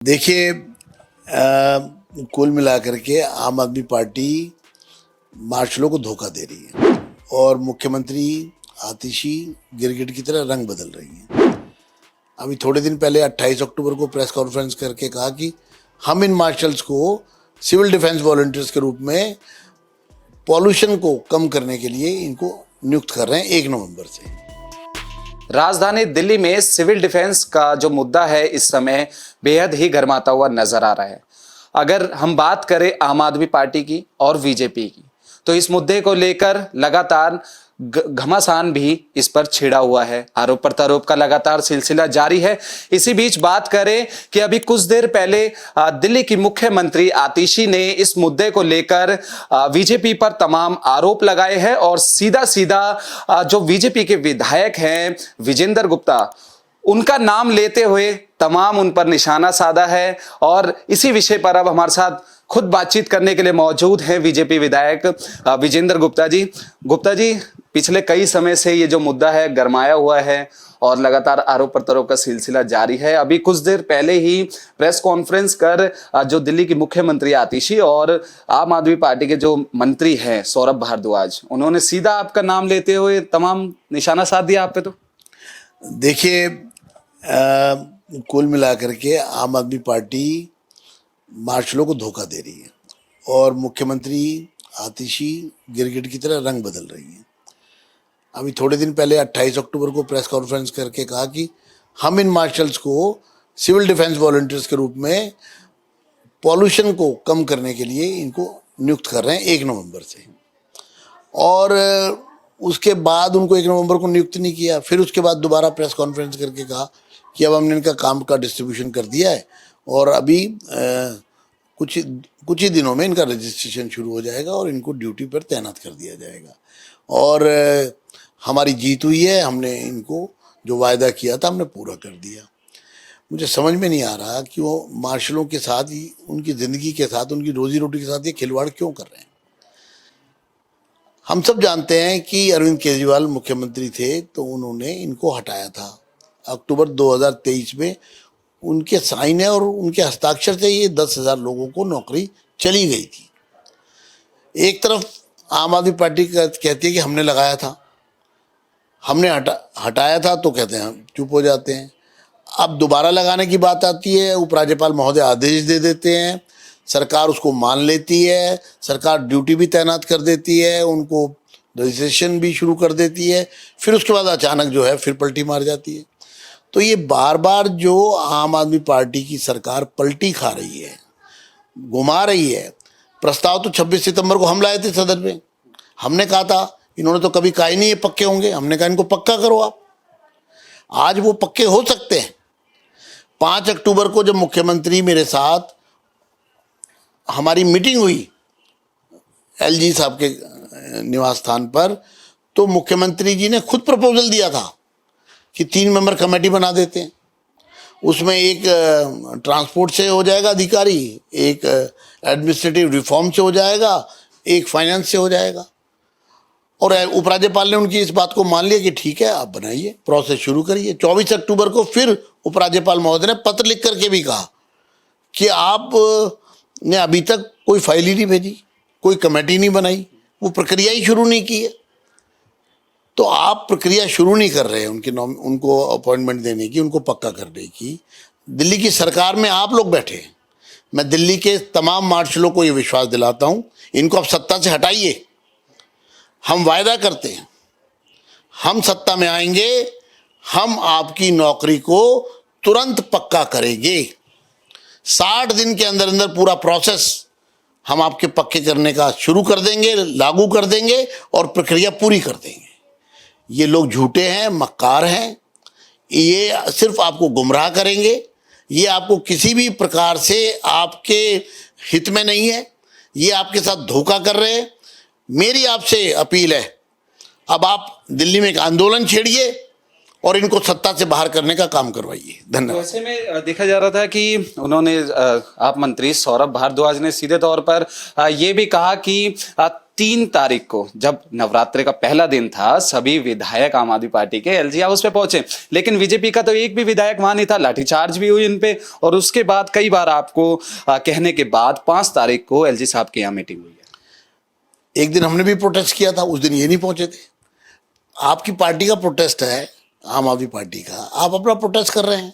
देखिए, कुल मिलाकर के आम आदमी पार्टी मार्शलों को धोखा दे रही है और मुख्यमंत्री आतिशी गिरगिट की तरह रंग बदल रही है। अभी थोड़े दिन पहले 28 अक्टूबर को प्रेस कॉन्फ्रेंस करके कहा कि हम इन मार्शल्स को सिविल डिफेंस वॉलंटियर्स के रूप में पॉल्यूशन को कम करने के लिए इनको नियुक्त कर रहे हैं 1 नवंबर से। राजधानी दिल्ली में सिविल डिफेंस का जो मुद्दा है इस समय बेहद ही गर्माता हुआ नजर आ रहा है। अगर हम बात करें आम आदमी पार्टी की और बीजेपी की, तो इस मुद्दे को लेकर लगातार घमासान भी इस पर छिड़ा हुआ है। आरोप प्रत्यारोप का लगातार सिलसिला जारी है। इसी बीच बात करें कि अभी कुछ देर पहले दिल्ली की मुख्यमंत्री आतिशी ने इस मुद्दे को लेकर बीजेपी पर तमाम आरोप लगाए हैं और सीधा सीधा जो बीजेपी के विधायक हैं विजेंद्र गुप्ता, उनका नाम लेते हुए तमाम उन पर निशाना साधा है। और इसी विषय पर अब हमारे साथ खुद बातचीत करने के लिए मौजूद हैं बीजेपी विधायक विजेंद्र गुप्ता जी। गुप्ता जी, पिछले कई समय से ये जो मुद्दा है गरमाया हुआ है और लगातार आरोप प्रत्यारोप का सिलसिला जारी है। अभी कुछ देर पहले ही प्रेस कॉन्फ्रेंस कर जो दिल्ली की मुख्यमंत्री आतिशी और आम आदमी पार्टी के जो मंत्री हैं सौरभ भारद्वाज, उन्होंने सीधा आपका नाम लेते हुए तमाम निशाना साध दिया आप पे। तो देखिए, कुल मिलाकर के आम आदमी पार्टी मार्शलों को धोखा दे रही है और मुख्यमंत्री आतिशी गिरगिट की तरह रंग बदल रही है। अभी थोड़े दिन पहले 28 अक्टूबर को प्रेस कॉन्फ्रेंस करके कहा कि हम इन मार्शल्स को सिविल डिफेंस वॉलंटियर्स के रूप में पॉल्यूशन को कम करने के लिए इनको नियुक्त कर रहे हैं 1 नवंबर से। और उसके बाद उनको 1 नवंबर को नियुक्त नहीं किया। फिर उसके बाद दोबारा प्रेस कॉन्फ्रेंस करके कहा कि अब हमने इनका काम का डिस्ट्रीब्यूशन कर दिया है और अभी कुछ ही दिनों में इनका रजिस्ट्रेशन शुरू हो जाएगा और इनको ड्यूटी पर तैनात कर दिया जाएगा। और हमारी जीत हुई है, हमने इनको जो वायदा किया था हमने पूरा कर दिया। मुझे समझ में नहीं आ रहा कि वो मार्शलों के साथ ही, उनकी ज़िंदगी के साथ, उनकी रोजी रोटी के साथ ये खिलवाड़ क्यों कर रहे हैं। हम सब जानते हैं कि अरविंद केजरीवाल मुख्यमंत्री थे तो उन्होंने इनको हटाया था। अक्टूबर 2023 में उनके साइन है और उनके हस्ताक्षर से ये 10,000 लोगों को नौकरी चली गई थी। एक तरफ आम आदमी पार्टी कहती है कि हमने लगाया था, हमने हटाया था, तो कहते हैं हम चुप हो जाते हैं। अब दोबारा लगाने की बात आती है, उपराज्यपाल महोदय आदेश दे देते हैं, सरकार उसको मान लेती है, सरकार ड्यूटी भी तैनात कर देती है, उनको रजिस्ट्रेशन भी शुरू कर देती है। फिर उसके बाद अचानक जो है फिर पलटी मार जाती है। तो ये बार बार जो आम आदमी पार्टी की सरकार पलटी खा रही है, घुमा रही है। प्रस्ताव तो 26 सितंबर को हम लाए थे सदन में। हमने कहा था, इन्होंने तो कभी कहा ही नहीं ये पक्के होंगे, हमने कहा इनको पक्का करो आप। आज वो पक्के हो सकते हैं। 5 अक्टूबर को जब मुख्यमंत्री मेरे साथ हमारी मीटिंग हुई एलजी साहब के निवास स्थान पर, तो मुख्यमंत्री जी ने खुद प्रपोजल दिया था कि 3 मेंबर कमेटी बना देते हैं। उसमें एक ट्रांसपोर्ट से हो जाएगा अधिकारी, एक एडमिनिस्ट्रेटिव रिफॉर्म से हो जाएगा, एक फाइनेंस से हो जाएगा। और उपराज्यपाल ने उनकी इस बात को मान लिया कि ठीक है आप बनाइए, प्रोसेस शुरू करिए। 24 अक्टूबर को फिर उपराज्यपाल महोदय ने पत्र लिख करके भी कहा कि आप ने अभी तक कोई फाइल ही नहीं भेजी, कोई कमेटी नहीं बनाई, वो प्रक्रिया ही शुरू नहीं की है। तो आप प्रक्रिया शुरू नहीं कर रहे हैं उनको अपॉइंटमेंट देने की, उनको पक्का करने की। दिल्ली की सरकार में आप लोग बैठे हैं। मैं दिल्ली के तमाम मार्शलों को ये विश्वास दिलाता हूँ, इनको आप सत्ता से हटाइए। हम वायदा करते हैं, हम सत्ता में आएंगे, हम आपकी नौकरी को तुरंत पक्का करेंगे। 60 दिन के अंदर अंदर पूरा प्रोसेस हम आपके पक्के करने का शुरू कर देंगे, लागू कर देंगे और प्रक्रिया पूरी कर देंगे। ये लोग झूठे हैं, मक्कार हैं, ये सिर्फ आपको गुमराह करेंगे। ये आपको किसी भी प्रकार से आपके हित में नहीं है, ये आपके साथ धोखा कर रहे हैं। मेरी आपसे अपील है, अब आप दिल्ली में एक आंदोलन छेड़िए और इनको सत्ता से बाहर करने का काम करवाइए। धन्यवाद। ऐसे में देखा जा रहा था कि उन्होंने आप मंत्री सौरभ भारद्वाज ने सीधे तौर पर ये भी कहा कि 3 तारीख को जब नवरात्रि का पहला दिन था, सभी विधायक आम आदमी पार्टी के एलजी हाउस पे पहुंचे, लेकिन बीजेपी का तो एक भी विधायक वहां नहीं था। लाठीचार्ज भी हुई इन पे, और उसके बाद कई बार आपको कहने के बाद 5 तारीख को एलजी साहब के यहाँ मीटिंग हुई है। एक दिन हमने भी प्रोटेस्ट किया था, उस दिन ये नहीं पहुंचे थे। आपकी पार्टी का प्रोटेस्ट है, आम आदमी पार्टी का, आप अपना प्रोटेस्ट कर रहे हैं,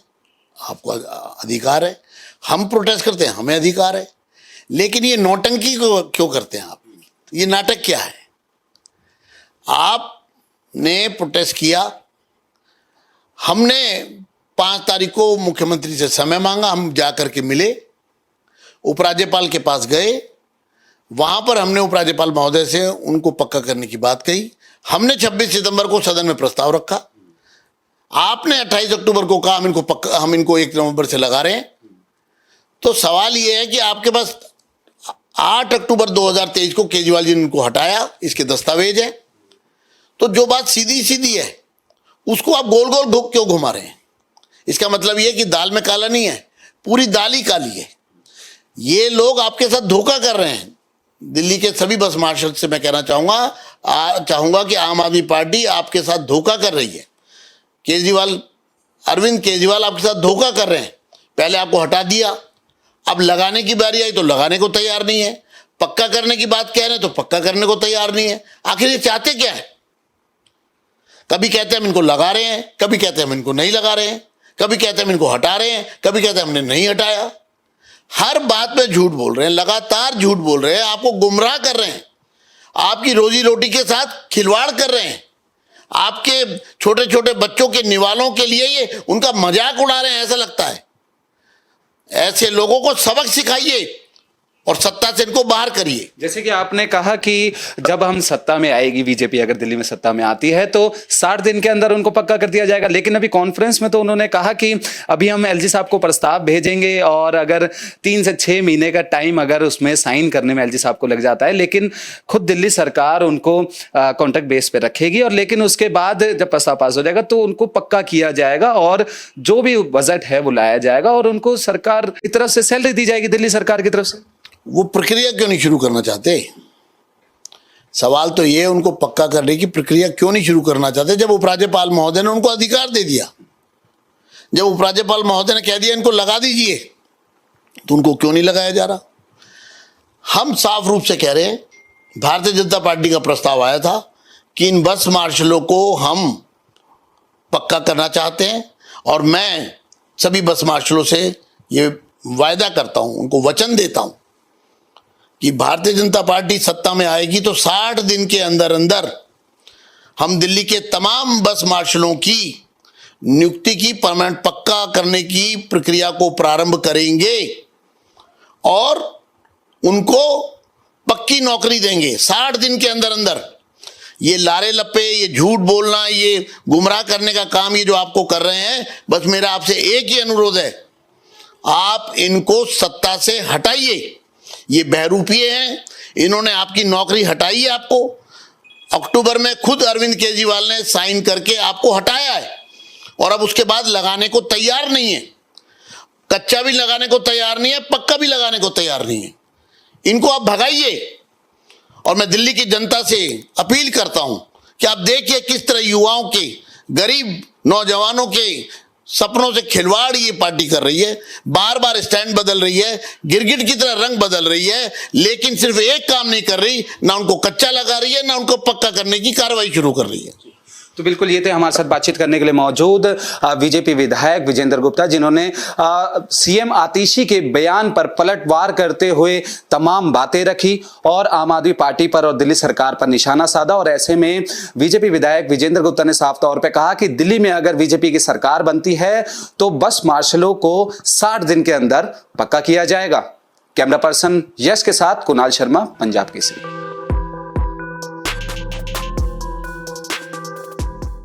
आपको अधिकार है। हम प्रोटेस्ट करते हैं, हमें अधिकार है। लेकिन ये नौटंकी को क्यों करते हैं आप? ये नाटक क्या है? आपने प्रोटेस्ट किया, हमने 5 तारीख को मुख्यमंत्री से समय मांगा, हम जाकर के मिले, उपराज्यपाल के पास गए, वहां पर हमने उपराज्यपाल महोदय से उनको पक्का करने की बात कही। हमने 26 सितंबर को सदन में प्रस्ताव रखा, आपने 28 अक्टूबर को कहा हम इनको 1 नवंबर से लगा रहे हैं। तो सवाल यह है कि आपके पास 8 अक्टूबर 2023 को केजरीवाल जी ने इनको हटाया, इसके दस्तावेज हैं। तो जो बात सीधी सीधी है उसको आप गोल गोल क्यों घुमा रहे हैं? इसका मतलब यह कि दाल में काला नहीं है, पूरी दाल ही काली है। ये लोग आपके साथ धोखा कर रहे हैं। दिल्ली के सभी बस मार्शल से मैं कहना चाहूंगा कि आम आदमी पार्टी आपके साथ धोखा कर रही है। अरविंद केजरीवाल आपके साथ धोखा कर रहे हैं। पहले आपको हटा दिया, अब लगाने की बारी आई तो लगाने को तैयार नहीं है। पक्का करने की बात कह रहे हैं तो पक्का करने को तैयार नहीं है। आखिर ये चाहते क्या है? कभी कहते हैं हम इनको लगा रहे हैं, कभी कहते हैं हम इनको नहीं लगा रहे हैं, कभी कहते हैं हम इनको हटा रहे हैं, कभी कहते हैं हमने नहीं हटाया। हर बात पे झूठ बोल रहे हैं, लगातार झूठ बोल रहे हैं, आपको गुमराह कर रहे हैं, आपकी रोजी रोटी के साथ खिलवाड़ कर रहे हैं, आपके छोटे छोटे बच्चों के निवालों के लिए ये उनका मजाक उड़ा रहे हैं। ऐसा लगता है। ऐसे लोगों को सबक सिखाइए और सत्ता से इनको बाहर करिए। जैसे कि आपने कहा कि जब हम सत्ता में आएगी, बीजेपी अगर दिल्ली में सत्ता में आती है तो 60 दिन के अंदर उनको पक्का कर दिया जाएगा। लेकिन अभी कॉन्फ्रेंस में तो उन्होंने कहा कि अभी हम एलजी साहब को प्रस्ताव भेजेंगे और अगर 3 से 6 महीने का टाइम अगर उसमें साइन करने में एलजी साहब को लग जाता है, लेकिन खुद दिल्ली सरकार उनको कॉन्ट्रैक्ट बेस पे रखेगी, और लेकिन उसके बाद जब प्रस्ताव पास हो जाएगा तो उनको पक्का किया जाएगा और जो भी बजट है वो लाया जाएगा और उनको सरकार की तरफ से सैलरी दी जाएगी, दिल्ली सरकार की तरफ से। वो प्रक्रिया क्यों नहीं शुरू करना चाहते? सवाल तो ये, उनको पक्का करने की प्रक्रिया क्यों नहीं शुरू करना चाहते? जब उपराज्यपाल महोदय ने उनको अधिकार दे दिया, जब उपराज्यपाल महोदय ने कह दिया इनको लगा दीजिए, तो उनको क्यों नहीं लगाया जा रहा? हम साफ रूप से कह रहे हैं, भारतीय जनता पार्टी का प्रस्ताव आया था कि इन बस मार्शलों को हम पक्का करना चाहते हैं, और मैं सभी बस मार्शलों से ये वायदा करता हूं, उनको वचन देता हूं कि भारतीय जनता पार्टी सत्ता में आएगी तो 60 दिन के अंदर अंदर हम दिल्ली के तमाम बस मार्शलों की नियुक्ति की परमानेंट पक्का करने की प्रक्रिया को प्रारंभ करेंगे और उनको पक्की नौकरी देंगे 60 दिन के अंदर अंदर। ये लारे लप्पे, ये झूठ बोलना, ये गुमराह करने का काम ये जो आपको कर रहे हैं, बस मेरा आपसे एक ही अनुरोध है, आप इनको सत्ता से हटाइए। ये बहरूपिये हैं, इन्होंने आपकी नौकरी हटाई है। आपको अक्टूबर में खुद अरविंद केजरीवाल ने साइन करके आपको हटाया है, और अब उसके बाद लगाने को तैयार नहीं है। कच्चा भी लगाने को तैयार नहीं है, पक्का भी लगाने को तैयार नहीं है। इनको आप भगाइए। और मैं दिल्ली की जनता से अपील करता हूं कि आप देखिए किस तरह युवाओं के, गरीब नौजवानों के सपनों से खिलवाड़ ये पार्टी कर रही है। बार बार स्टैंड बदल रही है, गिरगिट की तरह रंग बदल रही है, लेकिन सिर्फ एक काम नहीं कर रही, ना उनको कच्चा लगा रही है, ना उनको पक्का करने की कार्रवाई शुरू कर रही है। तो बिल्कुल ये थे हमारे साथ बातचीत करने के लिए मौजूद बीजेपी विधायक विजेंद्र गुप्ता, जिन्होंने सीएम आतिशी के बयान पर पलटवार करते हुए तमाम बातें रखी और आम आदमी पार्टी पर और दिल्ली सरकार पर निशाना साधा। और ऐसे में बीजेपी विधायक विजेंद्र गुप्ता ने साफ तौर पर कहा कि दिल्ली में अगर बीजेपी की सरकार बनती है तो बस मार्शलों को 60 दिन के अंदर पक्का किया जाएगा। कैमरा पर्सन यश के साथ कुणाल शर्मा, पंजाब केसरी।